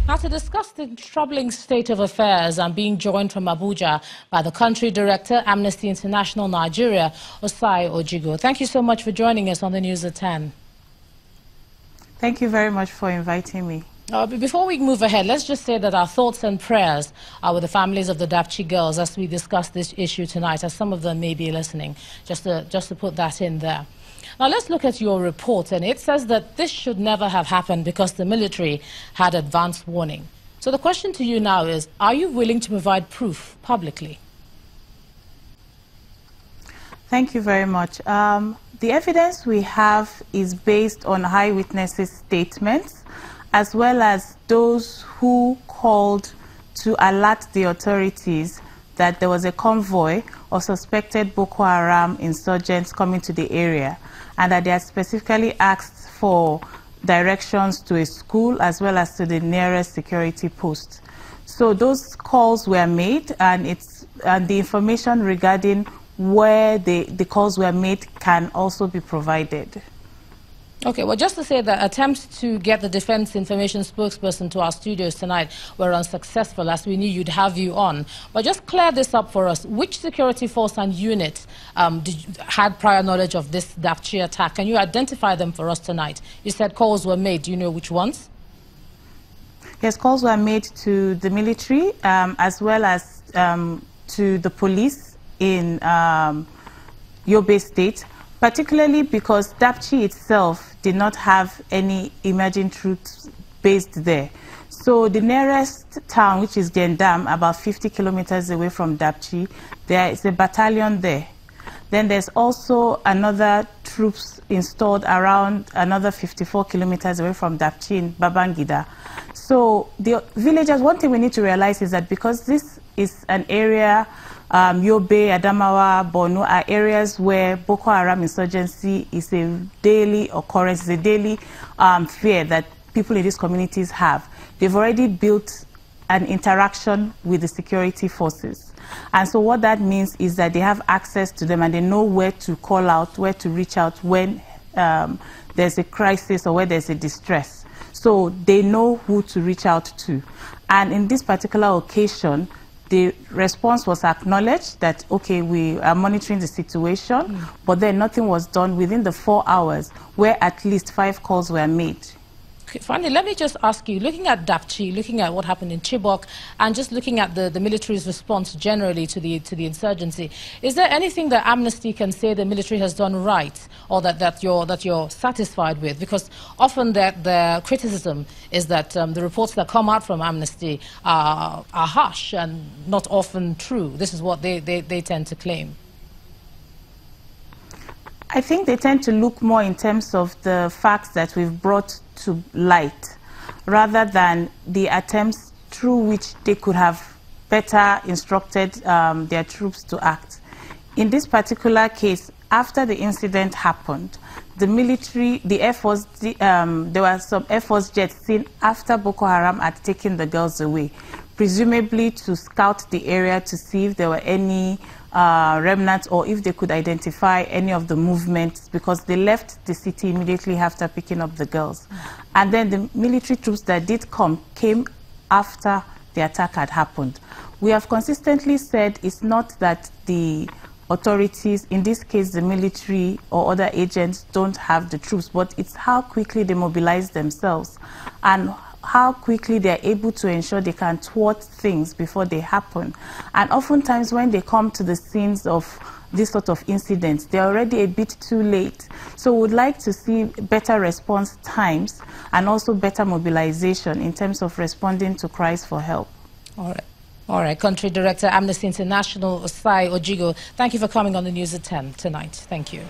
Now, to discuss the troubling state of affairs, I'm being joined from Abuja by the country director, Amnesty International Nigeria, Osai Ojigo. Thank you so much for joining us on the News at 10. Thank you very much for inviting me. Before we move ahead, let's just say that our thoughts and prayers are with the families of the Dapchi girls as we discuss this issue tonight, as some of them may be listening, just to put that in there. Now, let's look at your report, and it says that this should never have happened because the military had advance warning. So the question to you now is, are you willing to provide proof publicly? Thank you very much. The evidence we have is based on eyewitnesses' statements, as well as those who called to alert the authorities that there was a convoy of suspected Boko Haram insurgents coming to the area, and that they had specifically asked for directions to a school as well as to the nearest security post. So those calls were made, and the information regarding where the calls were made can also be provided. Okay, well, just to say that attempts to get the Defense Information spokesperson to our studios tonight were unsuccessful, as we knew you'd have you on. But just clear this up for us. Which security force and unit had prior knowledge of this Dapchi attack? Can you identify them for us tonight? You said calls were made. Do you know which ones? Yes, calls were made to the military as well as to the police in Yobe State, particularly because Dapchi itself did not have any emerging troops based there. So the nearest town, which is Gendam, about 50 kilometers away from Dapchi, there is a battalion there. Then there's also another troops installed around another 54 kilometers away from Dapchi in Babangida. So the villagers, one thing we need to realize is that because this is an area, Yobe, Adamawa, Borno are areas where Boko Haram insurgency is a daily occurrence, is a daily fear that people in these communities have. They've already built an interaction with the security forces. And so what that means is that they have access to them and they know where to call out, where to reach out when there's a crisis or where there's a distress. So they know who to reach out to. And in this particular occasion, the response was acknowledged that, okay, we are monitoring the situation, but then nothing was done within the 4 hours, where at least 5 calls were made. Okay, finally, let me just ask you, looking at Dapchi, looking at what happened in Chibok, and just looking at the military's response generally to the insurgency, is there anything that Amnesty can say the military has done right, or that you're satisfied with? Because often the criticism is that the reports that come out from Amnesty are harsh and not often true. This is what they tend to claim. I think they tend to look more in terms of the facts that we've brought to light, rather than the attempts through which they could have better instructed their troops to act. In this particular case, after the incident happened, the military, the Air Force, there were some Air Force jets seen after Boko Haram had taken the girls away, presumably to scout the area to see if there were any remnants or if they could identify any of the movements, because they left the city immediately after picking up the girls. And then the military troops that did come came after the attack had happened. We have consistently said it's not that the authorities, in this case the military or other agents, don't have the troops, but it's how quickly they mobilize themselves and how quickly they're able to ensure they can thwart things before they happen. And oftentimes when they come to the scenes of this sort of incidents, they're already a bit too late. So we'd like to see better response times and also better mobilization in terms of responding to cries for help. All right. All right. Country Director, Amnesty International, Osai Ojigo, thank you for coming on the News at 10 tonight. Thank you.